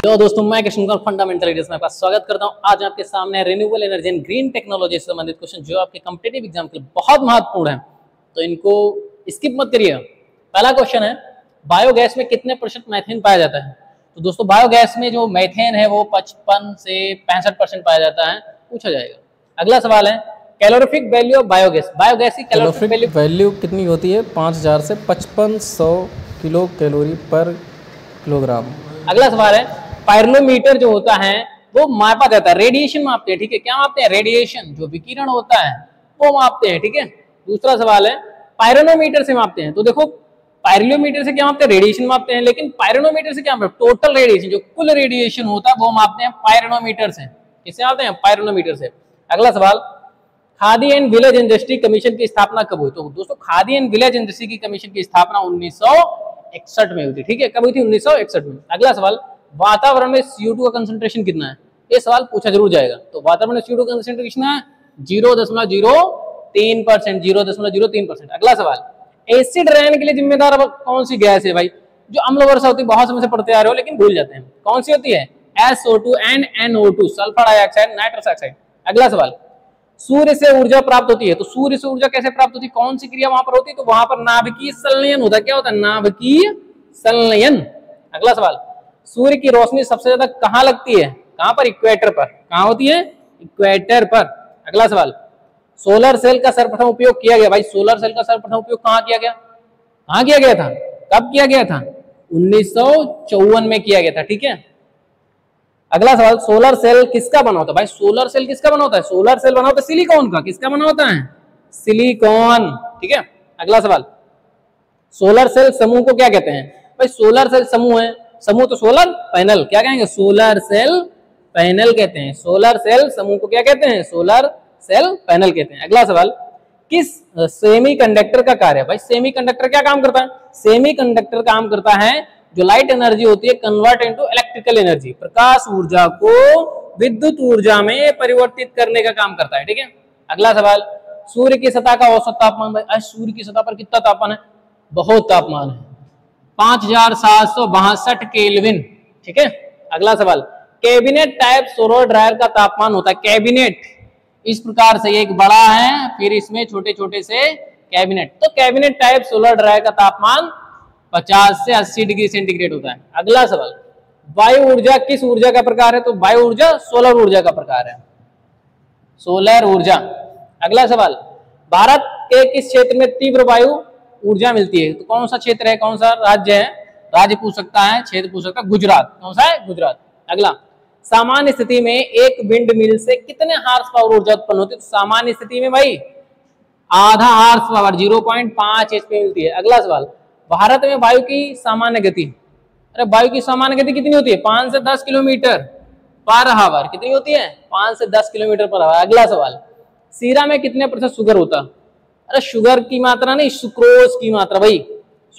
Hello दोस्तों, मैं Krishnakumar fundamental ideas में आपका स्वागत करता हूं। आज आपके सामने renewable energy and green technology से संबंधित क्वेश्चन जो आपके कॉम्पिटिटिव एग्जाम के लिए बहुत महत्वपूर्ण है, तो इनको स्किप मत करिएगा। पहला क्वेश्चन है, बायोगैस में कितने % मैथेन पाया जाता है? तो दोस्तों बायोगैस में जो मैथेन है वो 55 से 65% पाया जाता है, पूछा जाएगा। अगला सवाल है, calorific value of biogas. Biogas की कैलोरीफिक वैल्यू कितनी होती है? 5000 से 5500 किलो कैलोरी पर किलोग्राम। अगला सवाल है, पायरोनोमीटर जो होता है वो मापा जाता है, रेडिएशन मापते हैं, ठीक है। क्या मापते हैं? रेडिएशन, जो विकिरण होता है वो मापते हैं, ठीक है। दूसरा सवाल है, पायरोनोमीटर से मापते हैं। तो देखो पायरोनोमीटर से क्या मापते हैं? रेडिएशन मापते हैं, लेकिन पायरोनोमीटर से क्या मापते हैं? टोटल रेडिएशन, जो कुल रेडिएशन होता है वो मापते हैं पायरोनोमीटर से। किससे मापते हैं? पायरोनोमीटर से। अगला सवाल, khadi and village industry commission की स्थापना कब हुई? तो दोस्तों खादी एंड विलेज इंडस्ट्री की कमीशन की स्थापना 1961 में हुई थी, ठीक है। कब हुई थी? 1961 में। अगला सवाल, वातावरण में CO2 का कंसंट्रेशन कितना है? ये सवाल पूछा जरूर जाएगा। तो वातावरण में CO2 का कंसंट्रेशन कितना है? 0.03%, 0.03%। अगला सवाल, एसिड रेन के लिए जिम्मेदार कौन सी गैस है भाई? जो अम्ल वर्षा होती है, बहुत समय से पढ़ते आ रहे हो लेकिन भूल जाते हैं, कौन सी होती है? SO2 and NO2, sulphur dioxide, nitrous oxide. अगला सवाल, सूर्य से ऊर्जा प्राप्त होती है। तो सूर्य से ऊर्जा कैसे प्राप्त होती है? कौन सी क्रिया वहां पर होती है? तो वहां पर नाभिकीय संलयन होता है। क्या होता है? नाभिकीय संलयन। अगला सवाल, सूर्य की रोशनी सबसे ज्यादा कहां लगती है? कहां पर? इक्वेटर पर। कहां होती है? इक्वेटर पर। अगला सवाल, सोलर सेल का सर्वप्रथम उपयोग किया गया। भाई सोलर सेल का सर्वप्रथम उपयोग कहां किया गया? कहां किया गया था? कब किया गया था? 1954 में किया गया था, ठीक है। अगला सवाल, सोलर सेल किसका बना होता है? भाई सोलर सेल किसका बना होता है? सोलर सेल बना होता है सिलिकॉन का। किसका बना होता है? सिलिकॉन, ठीक है। अगला सवाल, सोलर सेल समूह को क्या कहते हैं? भाई सोलर सेल समूह है, समूह तो सोलर पैनल, क्या कहेंगे? सोलर सेल पैनल कहते हैं। सोलर सेल समूह को क्या कहते हैं? सोलर सेल पैनल कहते हैं। अगला सवाल, किस सेमीकंडक्टर का कार्य है? भाई सेमीकंडक्टर क्या काम करता है? सेमीकंडक्टर काम करता है जो लाइट एनर्जी होती है कन्वर्ट इनटू इलेक्ट्रिकल एनर्जी, प्रकाश ऊर्जा को विद्युत ऊर्जा में परिवर्तित करने का काम करता है, ठीक है। अगला सवाल, सूर्य की सतह का औसत तापमान। भाई आज सूर्य की सतह पर कितना तापमान है? बहुत तापमान है, 5762 केल्विन, ठीक है। अगला सवाल, कैबिनेट टाइप सोलर ड्रायर का तापमान होता है। कैबिनेट इस प्रकार से, एक बड़ा है फिर इसमें छोटे छोटे से कैबिनेट, तो कैबिनेट टाइप सोलर ड्रायर का तापमान 50 से 80 डिग्री सेंटीग्रेड होता है। अगला सवाल, वायु ऊर्जा किस ऊर्जा का प्रकार है? तो वायु ऊर्जा सोलर ऊर्जा का प्रकार है, सोलर ऊर्जा। अगला सवाल, भारत के किस क्षेत्र में तीव्र वायु ऊर्जा मिलती है? तो कौन सा क्षेत्र है, कौन सा राज्य है? राज्य पूछ सकता है, क्षेत्र पूछ सकता है, गुजरात। कौन सा है? गुजरात। अगला, सामान्य स्थिति में एक विंड मिल से कितने हार्स पावर ऊर्जा उत्पन्न होती है? तो सामान्य स्थिति में भाई आधा हार्स पावर, 0.5 HP मिलती है। अगला सवाल, भारत में वायु की सामान्य गति, अरे वायु की सामान्य गति कितनी होती है? 5 से 10 किलोमीटर पर आवर। कितनी होती है? 5 से 10 किलोमीटर पर आवर। अगला सवाल, सीरा में कितने % शुगर होता? अरे शुगर की मात्रा नहीं, सुक्रोज की मात्रा। भाई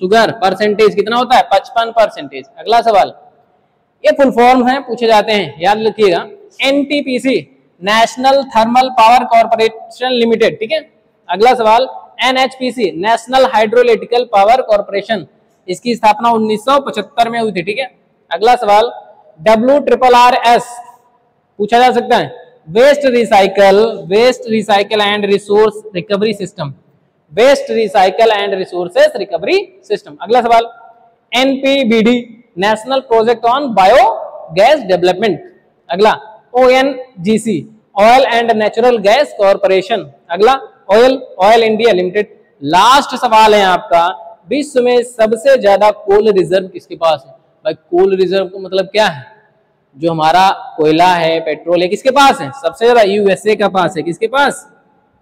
शुगर परसेंटेज कितना होता है? 55%। अगला सवाल, ये फुल फॉर्म है, पूछे जाते हैं, याद रखिएगा। NTPC, national thermal power corporation limited, ठीक है। अगला सवाल, NHPC, नेशनल हाइड्रोइलेक्ट्रिकल पावर कॉर्पोरेशन, इसकी स्थापना 1975 में हुई थी, ठीक है। अगला सवाल, WRRS पूछा जा सकता है, waste recycle and resource recovery system, waste recycle and resources recovery system. अगला सवाल, NPBD, national project on biogas development. अगला, ONGC, oil and natural gas corporation. अगला, ऑयल इंडिया लिमिटेड। लास्ट सवाल है आपका, विश्व में सबसे ज्यादा कोल रिजर्व किसके पास है? भाई कोल रिजर्व का मतलब क्या है? जो हमारा कोयला है, पेट्रोल है, किसके पास है? सबसे ज्यादा USA का पास है। किसके पास?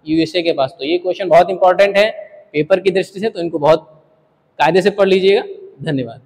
USA के पास। तो ये क्वेश्चन बहुत इंपॉर्टेंट है पेपर की दृष्टि से, तो इनको बहुत कायदे से पढ़ लीजिएगा। धन्यवाद।